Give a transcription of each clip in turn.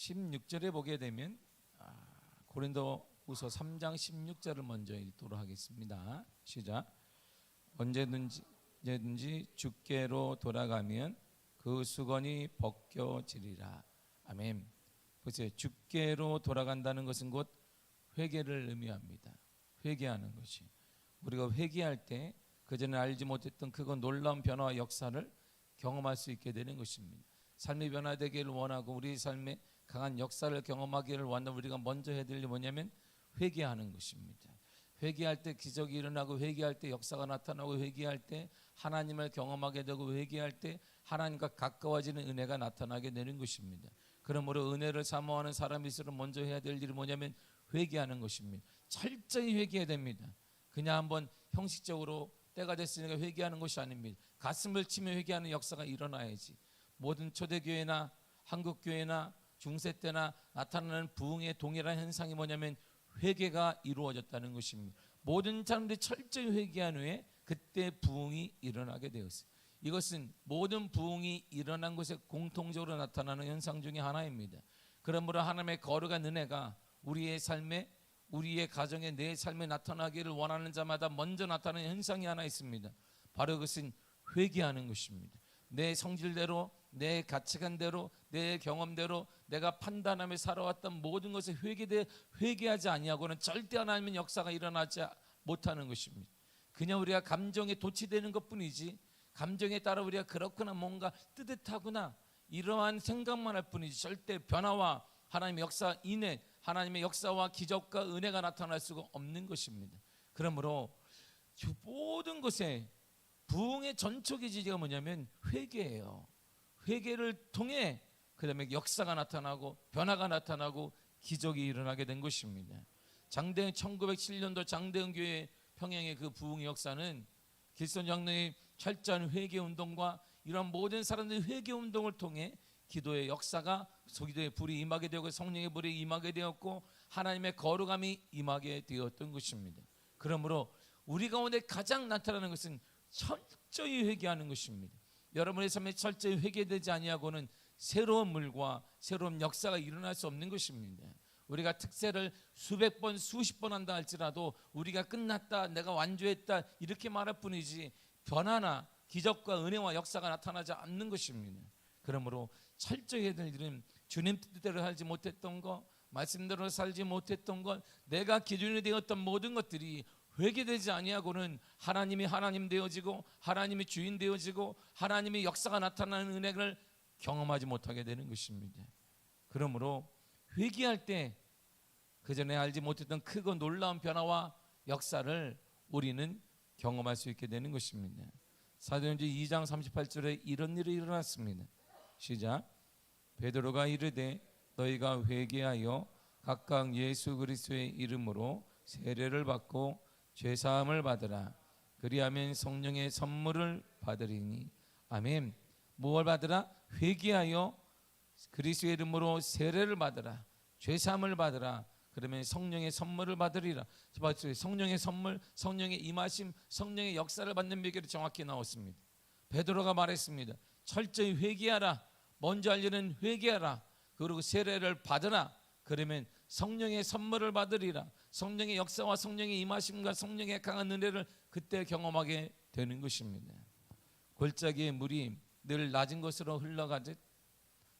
16절에 보게 되면 고린도후서 3장 16절을 먼저 읽도록 하겠습니다. 시작. 언제든지 주께로 돌아가면 그 수건이 벗겨지리라. 아멘. 보세요. 주께로 돌아간다는 것은 곧 회개를 의미합니다. 회개하는 것이. 우리가 회개할 때 그전에 알지 못했던 그거 놀라운 변화와 역사를 경험할 수 있게 되는 것입니다. 삶이 변화되기를 원하고 우리 삶에 강한 역사를 경험하기를 원하는 우리가 먼저 해야 될 일이 뭐냐면 회개하는 것입니다. 회개할 때 기적이 일어나고, 회개할 때 역사가 나타나고, 회개할 때 하나님을 경험하게 되고, 회개할 때 하나님과 가까워지는 은혜가 나타나게 되는 것입니다. 그러므로 은혜를 사모하는 사람일수록 먼저 해야 될 일이 뭐냐면 회개하는 것입니다. 철저히 회개해야 됩니다. 그냥 한번 형식적으로 때가 됐으니까 회개하는 것이 아닙니다. 가슴을 치며 회개하는 역사가 일어나야지. 모든 초대교회나 한국교회나 중세 때나 나타나는 부흥의 동일한 현상이 뭐냐면 회개가 이루어졌다는 것입니다. 모든 사람들이 철저히 회개한 후에 그때 부흥이 일어나게 되었어요. 이것은 모든 부흥이 일어난 곳에 공통적으로 나타나는 현상 중에 하나입니다. 그러므로 하나님의 거룩한 은혜가 우리의 삶에, 우리의 가정에, 내 삶에 나타나기를 원하는 자마다 먼저 나타나는 현상이 하나 있습니다. 바로 그것은 회개하는 것입니다. 내 성질대로, 내 가치관대로, 내 경험대로 내가 판단하며 살아왔던 모든 것에 회개하지 아니하고는 절대 하나님의 역사가 일어나지 못하는 것입니다. 그냥 우리가 감정에 도취되는 것뿐이지, 감정에 따라 우리가 그렇구나, 뭔가 뜨뜻하구나, 이러한 생각만 할 뿐이지 절대 변화와 하나님의 역사 이내, 하나님의 역사와 기적과 은혜가 나타날 수가 없는 것입니다. 그러므로 모든 것에 부흥의 전초기 지지가 뭐냐면 회개예요. 회개를 통해 그 다음에 역사가 나타나고 변화가 나타나고 기적이 일어나게 된 것입니다. 1907년도 장대현 교회 평양의 그 부흥의 역사는 길선 장로의 철저한 회개 운동과 이런 모든 사람들의 회개 운동을 통해 기도의 역사가, 기도의 불이 임하게 되고 성령의 불이 임하게 되었고 하나님의 거룩함이 임하게 되었던 것입니다. 그러므로 우리 가운데 가장 나타나는 것은 철저히 회개하는 것입니다. 여러분의 삶에 철저히 회개되지 아니하고는 새로운 물과 새로운 역사가 일어날 수 없는 것입니다. 우리가 특세를 수백 번, 수십 번 한다 할지라도 우리가 끝났다, 내가 완주했다 이렇게 말할 뿐이지 변화나 기적과 은혜와 역사가 나타나지 않는 것입니다. 그러므로 철저히 해야 될 일은 주님 뜻대로 살지 못했던 것, 말씀대로 살지 못했던 것, 내가 기준이 되었던 모든 것들이 회개되지 아니하고는 하나님이 하나님 되어지고 하나님이 주인 되어지고 하나님의 역사가 나타나는 은혜를 경험하지 못하게 되는 것입니다. 그러므로 회개할 때 그전에 알지 못했던 크고 놀라운 변화와 역사를 우리는 경험할 수 있게 되는 것입니다. 사도행전 2장 38절에 이런 일이 일어났습니다. 시작. 베드로가 이르되 너희가 회개하여 각각 예수 그리스도의 이름으로 세례를 받고 죄사함을 받으라. 그리하면 성령의 선물을 받으리니. 아멘. 무엇을 받으라? 회개하여 그리스도의 이름으로 세례를 받으라. 죄사함을 받으라. 그러면 성령의 선물을 받으리라. 성령의 선물, 성령의 임하심, 성령의 역사를 받는 비결이 정확히 나왔습니다. 베드로가 말했습니다. 철저히 회개하라. 먼저 할 일은 회개하라. 그리고 세례를 받으라. 그러면 성령의 선물을 받으리라. 성령의 역사와 성령의 임하심과 성령의 강한 은혜를 그때 경험하게 되는 것입니다. 골짜기의 물이 늘 낮은 곳으로 흘러가듯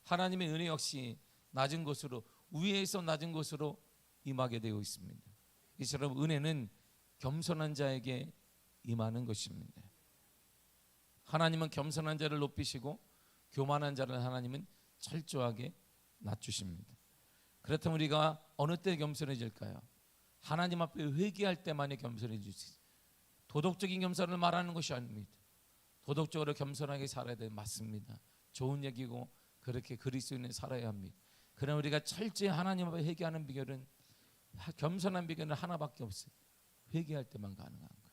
하나님의 은혜 역시 낮은 곳으로, 위에서 낮은 곳으로 임하게 되어 있습니다. 이처럼 은혜는 겸손한 자에게 임하는 것입니다. 하나님은 겸손한 자를 높이시고 교만한 자를 하나님은 철저하게 낮추십니다. 그렇다면 우리가 어느 때 겸손해질까요? 하나님 앞에 회개할 때만이 겸손해질 수 있어요. 도덕적인 겸손을 말하는 것이 아닙니다. 도덕적으로 겸손하게 살아야 돼. 맞습니다. 좋은 얘기고 그렇게 그리스도인은 살아야 합니다. 그러나 우리가 철저히 하나님 앞에 회개하는 비결은, 겸손한 비결은 하나밖에 없어요. 회개할 때만 가능한 거예요.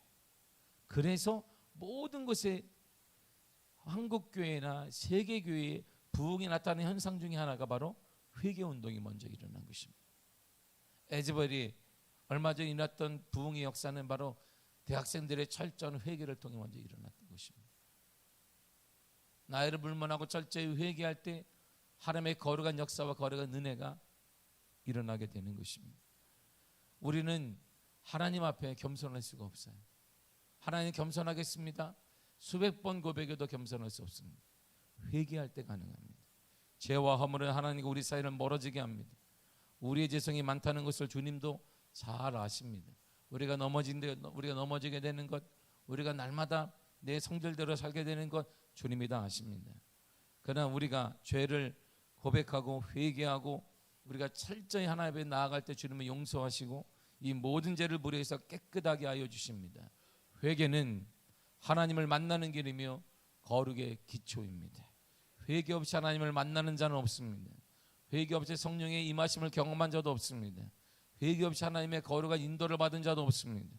그래서 모든 것에 한국교회나 세계교회의 부흥이 나타나는 현상 중에 하나가 바로 회개운동이 먼저 일어난 것입니다. 에즈벌이 얼마 전에 일어났던 부흥의 역사는 바로 대학생들의 철저한 회개를 통해 먼저 일어났던 것입니다. 나이를 불문하고 철저히 회개할 때 하나님의 거룩한 역사와 거룩한 은혜가 일어나게 되는 것입니다. 우리는 하나님 앞에 겸손할 수가 없어요. 하나님 겸손하겠습니다. 수백 번 고백해도 겸손할 수 없습니다. 회개할 때 가능합니다. 죄와 허물은 하나님과 우리 사이를 멀어지게 합니다. 우리의 죄성이 많다는 것을 주님도 잘 아십니다. 우리가 넘어지게 되는 것, 우리가 날마다 내 성질대로 살게 되는 것 주님이 다 아십니다. 그러나 우리가 죄를 고백하고 회개하고 우리가 철저히 하나님 앞에 나아갈 때 주님은 용서하시고 이 모든 죄를 물에서 깨끗하게 하여 주십니다. 회개는 하나님을 만나는 길이며 거룩의 기초입니다. 회개 없이 하나님을 만나는 자는 없습니다. 회개 없이 성령의 임하심을 경험한 자도 없습니다. 회개 없이 하나님의 거룩한 인도를 받은 자도 없습니다.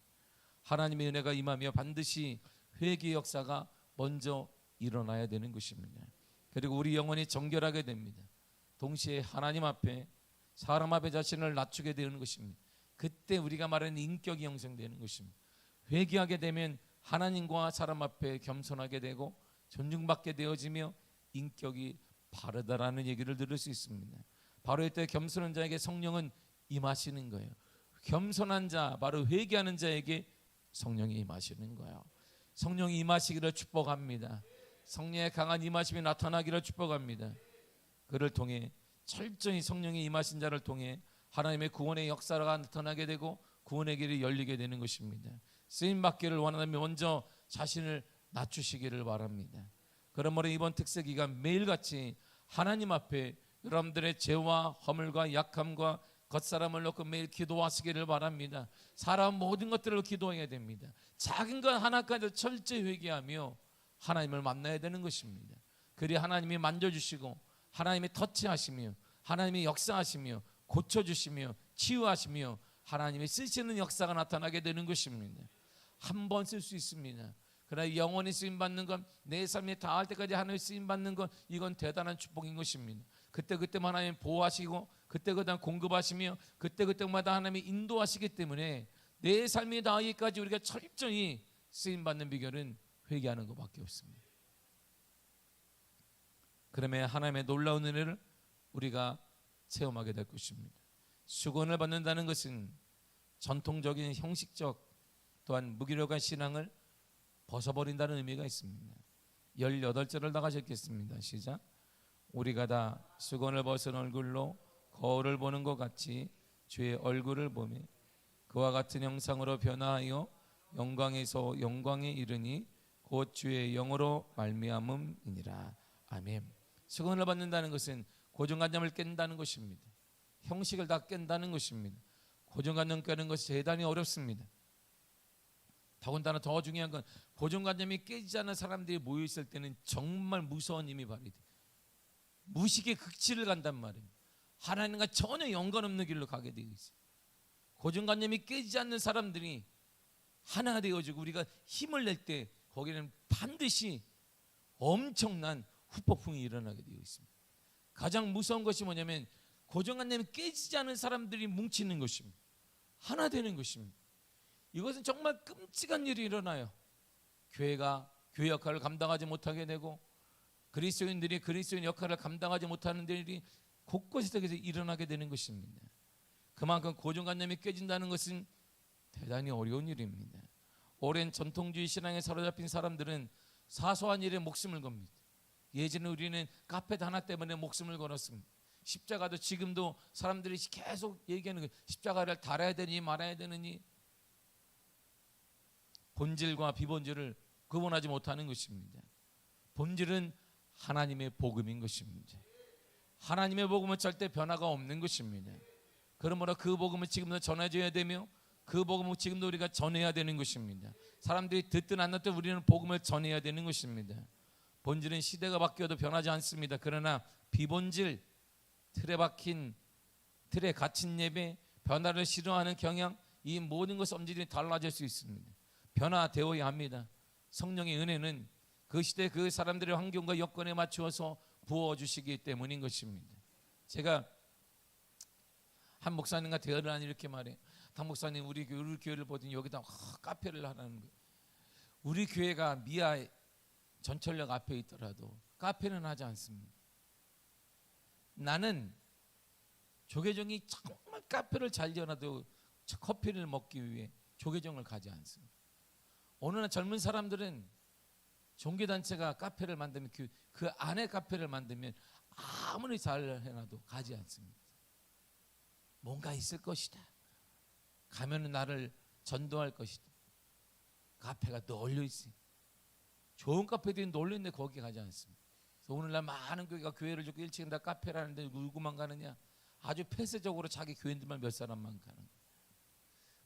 하나님의 은혜가 임하며 반드시 회개 역사가 먼저 일어나야 되는 것입니다. 그리고 우리 영혼이 정결하게 됩니다. 동시에 하나님 앞에 사람 앞에 자신을 낮추게 되는 것입니다. 그때 우리가 말하는 인격이 형성되는 것입니다. 회개하게 되면 하나님과 사람 앞에 겸손하게 되고 존중받게 되어지며 인격이 바르다라는 얘기를 들을 수 있습니다. 바로 이때 겸손한 자에게 성령은 임하시는 거예요. 겸손한 자, 바로 회개하는 자에게 성령이 임하시는 거예요. 성령이 임하시기를 축복합니다. 성령의 강한 임하심이 나타나기를 축복합니다. 그를 통해 철저히 성령이 임하신 자를 통해 하나님의 구원의 역사가 나타나게 되고 구원의 길이 열리게 되는 것입니다. 쓰임받기를 원하면 먼저 자신을 낮추시기를 바랍니다. 그러므로 이번 특세 기간 매일같이 하나님 앞에 여러분들의 죄와 허물과 약함과 겉사람을 놓고 매일 기도하시기를 바랍니다. 사람 모든 것들을 기도해야 됩니다. 작은 것 하나까지도 철저히 회개하며 하나님을 만나야 되는 것입니다. 그리 하나님이 만져주시고 하나님이 터치하시며 하나님이 역사하시며 고쳐주시며 치유하시며 하나님이 쓰시는 역사가 나타나게 되는 것입니다. 한 번 쓸 수 있습니다. 그러나 영원히 쓰임받는 건 내 삶이 다할 때까지 하나님 쓰임받는 건 이건 대단한 축복인 것입니다. 그때그때만 하나님 보호하시고 그때그때 공급하시며 그때그때마다 하나님이 인도하시기 때문에 내 삶이 다하기까지 우리가 철저히 쓰임받는 비결은 회개하는 것밖에 없습니다. 그러면 하나님의 놀라운 은혜를 우리가 체험하게 될 것입니다. 수건을 받는다는 것은 전통적인 형식적 또한 무기력한 신앙을 벗어버린다는 의미가 있습니다. 18절을 나가셨겠습니다. 시작. 우리가 다 수건을 벗은 얼굴로 거울을 보는 것 같이 주의 얼굴을 보며 그와 같은 형상으로 변화하여 영광에서 영광에 이르니 곧 주의 영으로 말미암음이니라. 아멘. 수건을 받는다는 것은 고정관념을 깬다는 것입니다. 형식을 다 깬다는 것입니다. 고정관념 깨는 것이 대단히 어렵습니다. 더군다나 더 중요한 건 고정관념이 깨지지 않은 사람들이 모여있을 때는 정말 무서운 힘이 발휘돼. 무식의 극치를 간단 말이에요. 하나님과 전혀 연관없는 길로 가게 되어 있어요. 고정관념이 깨지지 않는 사람들이 하나가 되어지고 우리가 힘을 낼 때 거기는 반드시 엄청난 후폭풍이 일어나게 되어 있습니다. 가장 무서운 것이 뭐냐면 고정관념이 깨지지 않은 사람들이 뭉치는 것입니다. 하나 되는 것입니다. 이것은 정말 끔찍한 일이 일어나요. 교회가 교회 역할을 감당하지 못하게 되고 그리스도인들이 그리스도인 역할을 감당하지 못하는 일이 곳곳에서 일어나게 되는 것입니다. 그만큼 고정관념이 깨진다는 것은 대단히 어려운 일입니다. 오랜 전통주의 신앙에 사로잡힌 사람들은 사소한 일에 목숨을 겁니다. 예전에 우리는 카페 하나 때문에 목숨을 걸었습니다. 십자가도 지금도 사람들이 계속 얘기하는 거예요. 십자가를 달아야 되니 말아야 되느니 본질과 비본질을 구분하지 못하는 것입니다. 본질은 하나님의 복음인 것입니다. 하나님의 복음은 절대 변화가 없는 것입니다. 그러므로 그 복음을 지금도 전해줘야 되며 그 복음을 지금도 우리가 전해야 되는 것입니다. 사람들이 듣든 안 듣든 우리는 복음을 전해야 되는 것입니다. 본질은 시대가 바뀌어도 변하지 않습니다. 그러나 비본질, 틀에 갇힌 예배, 변화를 싫어하는 경향, 이 모든 것 엄질히 달라질 수 있습니다. 변화되어야 합니다. 성령의 은혜는 그 시대 그 사람들의 환경과 여건에 맞추어서 부어주시기 때문인 것입니다. 제가 한 목사님과 대화를 하니 이렇게 말해요. 당 목사님 우리 교회를 보더니 여기다 카페를 하라는 거예요. 우리 교회가 미아 전철역 앞에 있더라도 카페는 하지 않습니다. 나는 조계종이 정말 카페를 잘 열어도 커피를 먹기 위해 조계종을 가지 않습니다. 어느 날 젊은 사람들은 종교단체가 카페를 만들면 그 안에 카페를 만들면 아무리 잘 해놔도 가지 않습니다. 뭔가 있을 것이다. 가면은 나를 전도할 것이다. 카페가 널려 있어요. 좋은 카페들이 널려 있는데 거기 가지 않습니다. 그래서 오늘날 많은 교회가 교회를 짓고 1층에 다 카페라는데 누구만 가느냐? 아주 폐쇄적으로 자기 교인들만 몇 사람만 가는 거예요.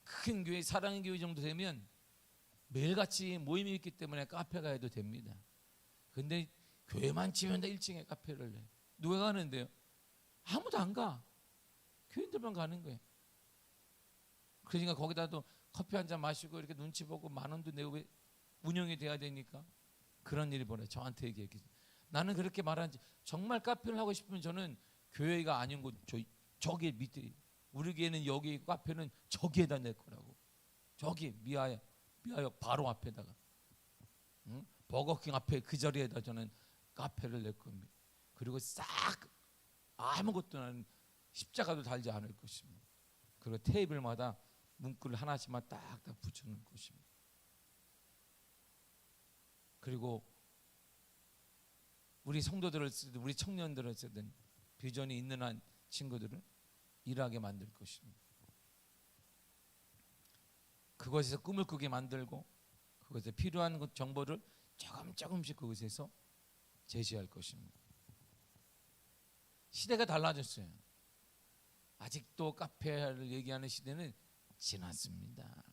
큰 교회, 사랑의 교회 정도 되면 매일같이 모임이 있기 때문에 카페 가도 됩니다. 근데 교회만 치면 다 1층에 카페를 내. 누가 가는데요? 아무도 안 가. 교인들만 가는 거예요. 그러니까 거기다도 커피 한 잔 마시고 이렇게 눈치 보고 10,000원도 내고 운영이 돼야 되니까 그런 일이 벌어요. 저한테 얘기했어요. 나는 그렇게 말하지. 정말 카페를 하고 싶으면 저는 교회가 아닌 곳 저기 밑에 우리 교회는 여기 카페는 저기에다 낼 거라고. 저기 미아역 바로 앞에다가 버거킹 앞에 그 자리에다 저는 카페를 낼 겁니다. 그리고 싹 아무것도 나는 십자가도 달지 않을 것입니다. 그리고 테이블마다 문구를 하나씩만 딱딱 붙여놓을 것입니다. 그리고 우리 성도들을 쓰든 우리 청년들을 쓰든 비전이 있는 한 친구들을 일하게 만들 것입니다. 그것에서 꿈을 꾸게 만들고 그것에 필요한 정보를 조금씩 그것에서 제시할 것입니다. 시대가 달라졌어요. 아직도 카페를 얘기하는 시대는 지났습니다.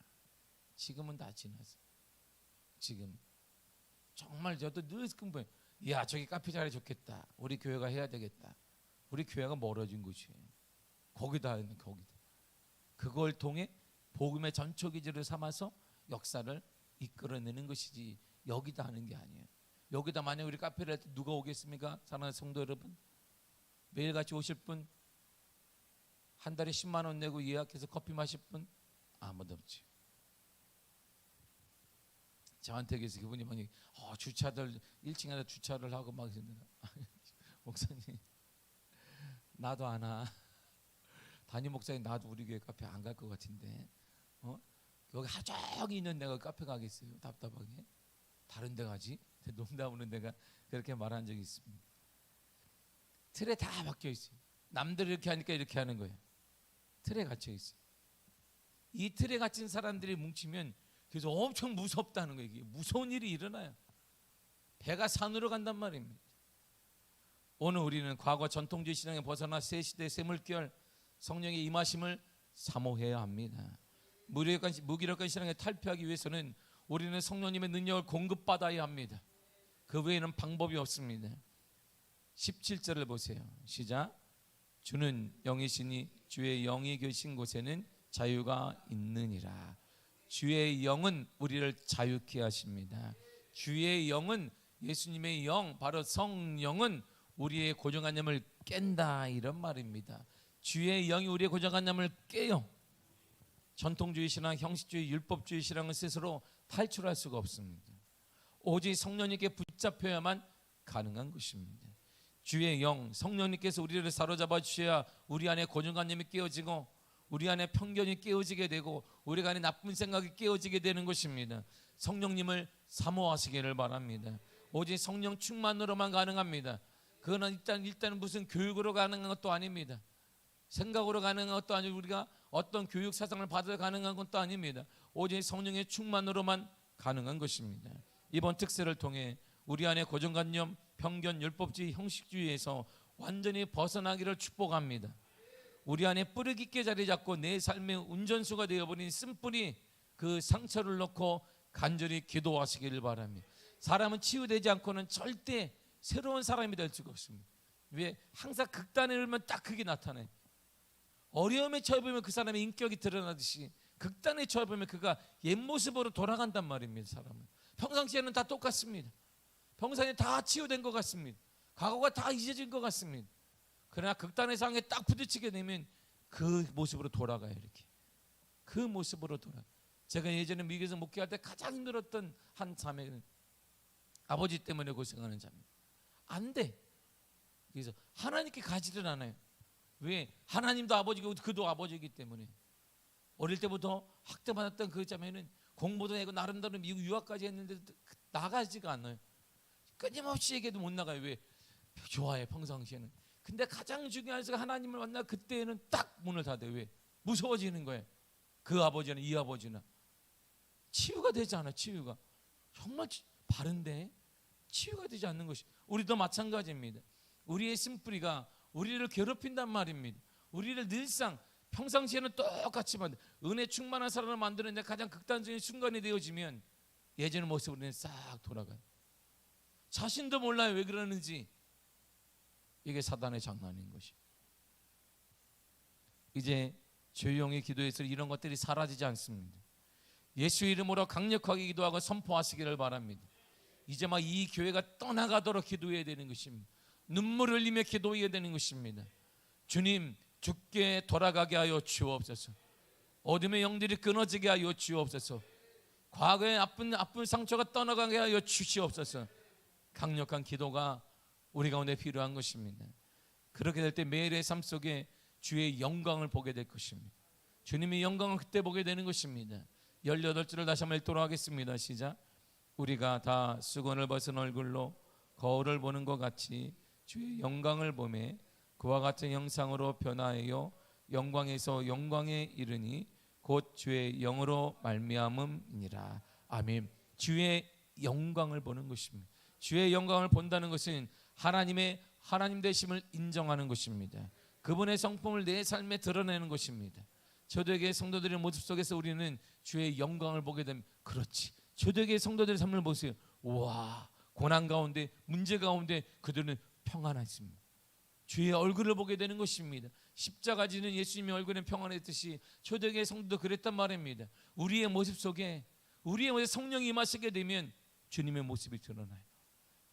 지금은 다 지났어요. 지금 정말 저도 늘 꿈꿔요. 야, 저기 카페 자리 좋겠다. 우리 교회가 해야 되겠다. 우리 교회가 멀어진 곳이에요. 거기다. 그걸 통해 복음의 전초기지를 삼아서 역사를 이끌어내는 것이지 여기다 하는 게 아니에요. 여기다 만약 우리 카페를 할 때 누가 오겠습니까? 사랑하는 성도 여러분, 매일같이 오실 분, 한 달에 10만 원 내고 예약해서 커피 마실 분 아무도 없지. 저한테 계속 그분이 막 주차들 1층에다 주차를 하고 막 목사님 나도 안 와. 담임 목사님 나도 우리 교회 카페 안 갈 것 같은데 여기 하루 종일 있는 내가 카페 가겠어요? 답답하게. 다른 데 가지? 농담으로 내가 그렇게 말한 적이 있습니다. 틀에 다 박혀 있어요. 남들이 이렇게 하니까 이렇게 하는 거예요. 틀에 갇혀 있어요. 이 틀에 갇힌 사람들이 뭉치면 그래서 엄청 무섭다는 거예요. 이게 무서운 일이 일어나요. 배가 산으로 간단 말입니다. 오늘 우리는 과거 전통주의 신앙에 벗어나 새 시대 새 물결 성령의 임하심을 사모해야 합니다. 무기력한 신앙에 탈피하기 위해서는 우리는 성령님의 능력을 공급받아야 합니다. 그 외에는 방법이 없습니다. 17절을 보세요. 시작. 주는 영이시니 주의 영이 계신 곳에는 자유가 있느니라. 주의 영은 우리를 자유케 하십니다. 주의 영은 예수님의 영, 바로 성령은 우리의 고정한 염을 깬다, 이런 말입니다. 주의 영이 우리의 고정한 염을 깨요. 전통주의 신앙, 형식주의, 율법주의 신앙은 스스로 탈출할 수가 없습니다. 오직 성령님께 붙잡혀야만 가능한 것입니다. 주의 영, 성령님께서 우리를 사로잡아 주셔야 우리 안에 고정관념이 깨어지고 우리 안에 편견이 깨어지게 되고 우리 안에 나쁜 생각이 깨어지게 되는 것입니다. 성령님을 사모하시기를 바랍니다. 오직 성령 충만으로만 가능합니다. 그거는 일단 무슨 교육으로 가능한 것도 아닙니다. 생각으로 가능한 것도 아니고 우리가 어떤 교육 사상을 받아 가능한 것도 아닙니다. 오직 성령의 충만으로만 가능한 것입니다. 이번 특세를 통해 우리 안에 고정관념, 편견, 율법주의, 형식주의에서 완전히 벗어나기를 축복합니다. 우리 안에 뿌리 깊게 자리 잡고 내 삶의 운전수가 되어버린 쓴뿌리 그 상처를 놓고 간절히 기도하시기를 바랍니다. 사람은 치유되지 않고는 절대 새로운 사람이 될 수가 없습니다. 왜? 항상 극단에 이르면 딱 그게 나타나요. 어려움에 처해보면 그 사람의 인격이 드러나듯이 극단에 처해보면 그가 옛 모습으로 돌아간단 말입니다. 사람은 평상시에는 다 똑같습니다. 평상시에 다 치유된 것 같습니다. 과거가 다 잊어진 것 같습니다. 그러나 극단의 상황에 딱 부딪히게 되면 그 모습으로 돌아가요. 이렇게 그 모습으로 돌아. 제가 예전에 미국에서 목회할 때 가장 힘들었던 한 자매는 아버지 때문에 고생하는 자매입니다. 안 돼. 그래서 하나님께 가지를 않아요. 왜? 하나님도 아버지고 그도 아버지이기 때문에. 어릴 때부터 학대받았던 그 자매는 공부도 하고 나름대로 미국 유학까지 했는데 나가지가 않아요. 끊임없이 얘기해도 못 나가요. 왜? 좋아해 평상시에는. 근데 가장 중요한 것은 하나님을 만나 그때는 딱 문을 닫아요. 왜? 무서워지는 거예요. 그 아버지나 이 아버지나 치유가 되지 않아. 치유가 정말 바른데 치유가 되지 않는 것이. 우리도 마찬가지입니다. 우리의 쓴뿌리가 우리를 괴롭힌단 말입니다. 우리를 늘상 평상시에는 똑같이 만들, 은혜 충만한 사람을 만드는데 가장 극단적인 순간이 되어지면 예전의 모습으로는 싹 돌아가요. 자신도 몰라요. 왜 그러는지. 이게 사단의 장난인 것이. 이제 조용히 기도해서 이런 것들이 사라지지 않습니다. 예수 이름으로 강력하게 기도하고 선포하시기를 바랍니다. 이제 막 이 교회가 떠나가도록 기도해야 되는 것입니다. 눈물 흘리며 기도해야 되는 것입니다. 주님, 죽게 돌아가게 하여 주옵소서. 어둠의 영들이 끊어지게 하여 주옵소서. 과거의 아픈 상처가 떠나가게 하여 주시옵소서. 강력한 기도가 우리 가운데 필요한 것입니다. 그렇게 될 때 매일의 삶 속에 주의 영광을 보게 될 것입니다. 주님의 영광을 그때 보게 되는 것입니다. 18줄을 다시 한번 읽도록 하겠습니다. 시작. 우리가 다 수건을 벗은 얼굴로 거울을 보는 것 같이 주의 영광을 보매 그와 같은 형상으로 변화하여 영광에서 영광에 이르니 곧 주의 영으로 말미암음이니라. 아멘. 주의 영광을 보는 것입니다. 주의 영광을 본다는 것은 하나님 되심을 인정하는 것입니다. 그분의 성품을 내 삶에 드러내는 것입니다. 초대교회 성도들의 모습 속에서 우리는 주의 영광을 보게 되면, 그렇지, 초대교회 성도들의 삶을 보세요. 와, 고난 가운데, 문제 가운데 그들은 평안했습니다. 주의 얼굴을 보게 되는 것입니다. 십자가 지는 예수님의 얼굴은 평안했듯이 초대교회 성도도 그랬단 말입니다. 우리의 모습 속에 성령이 임하시게 되면 주님의 모습이 드러나요.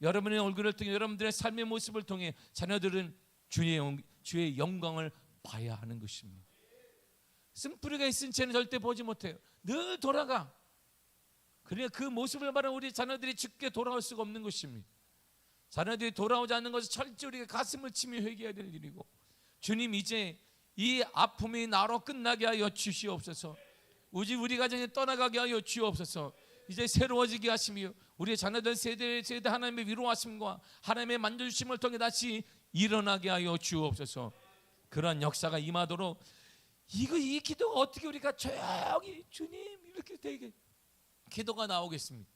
여러분의 얼굴을 통해, 여러분들의 삶의 모습을 통해 자녀들은 주의 영광을 봐야 하는 것입니다. 쓴뿌리가 있은 채는 절대 보지 못해요. 늘 돌아가. 그러니까 그 모습을 바라는 우리 자녀들이 죽게 돌아올 수가 없는 것입니다. 자녀들이 돌아오지 않는 것은 철저히 우리가 가슴을 치며 회개해야 될 일이고, 주님, 이제 이 아픔이 나로 끝나게 하여 주시옵소서. 우리 가정에 떠나가게 하여 주옵소서. 이제 새로워지게 하시며 우리의 자녀들 세대 하나님의 위로하심과 하나님의 만져주심을 통해 다시 일어나게 하여 주옵소서. 그러한 역사가 임하도록 이 기도가 어떻게 우리가 조용히 주님 이렇게 되게 기도가 나오겠습니까?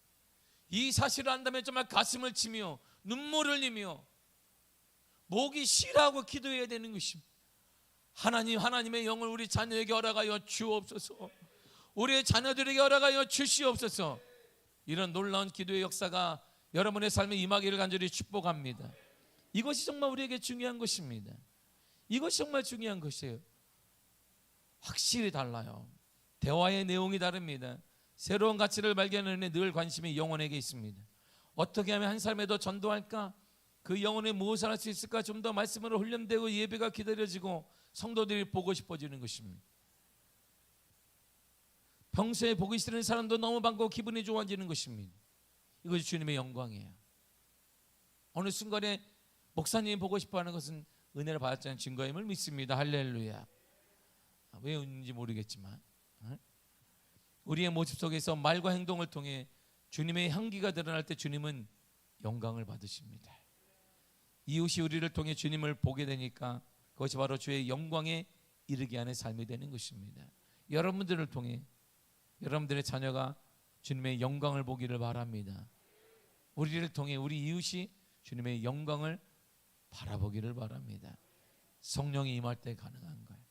이 사실을 안다면 정말 가슴을 치며 눈물을 흘리며 목이 쉬라고 기도해야 되는 것입니다. 하나님의 영을 우리 자녀에게 허락하여 주옵소서. 우리의 자녀들에게 허락하여 주시옵소서. 이런 놀라운 기도의 역사가 여러분의 삶에 임하기를 간절히 축복합니다. 이것이 정말 우리에게 중요한 것입니다. 이것이 정말 중요한 것이에요. 확실히 달라요. 대화의 내용이 다릅니다. 새로운 가치를 발견하는 늘 관심이 영혼에게 있습니다. 어떻게 하면 한 사람에 더 전도할까? 그 영혼에 무엇을 할 수 있을까? 좀 더 말씀으로 훈련되고 예배가 기다려지고 성도들이 보고 싶어지는 것입니다. 평소에 보기 싫은 사람도 너무 반가워 기분이 좋아지는 것입니다. 이것이 주님의 영광이에요. 어느 순간에 목사님이 보고 싶어하는 것은 은혜를 받았다는 증거임을 믿습니다. 할렐루야. 왜 웃는지 모르겠지만 우리의 모습 속에서 말과 행동을 통해 주님의 향기가 드러날 때 주님은 영광을 받으십니다. 이웃이 우리를 통해 주님을 보게 되니까 그것이 바로 주의 영광에 이르게 하는 삶이 되는 것입니다. 여러분들을 통해 여러분들의 자녀가 주님의 영광을 보기를 바랍니다. 우리를 통해 우리 이웃이 주님의 영광을 바라보기를 바랍니다. 성령이 임할 때 가능한 거예요.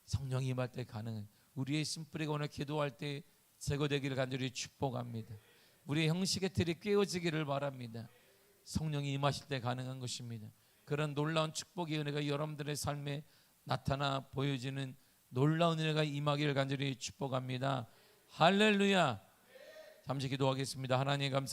성령이 임할 때 가능한, 우리의 쓴뿌리가 오늘 기도할 때 제거되기를 간절히 축복합니다. 우리의 형식의 틀이 깨어지기를 바랍니다. 성령이 임하실 때 가능한 것입니다. 그런 놀라운 축복의 은혜가 여러분들의 삶에 나타나 보여지는 놀라운 은혜가 임하기를 간절히 축복합니다. 할렐루야. 잠시 기도하겠습니다. 하나님 감사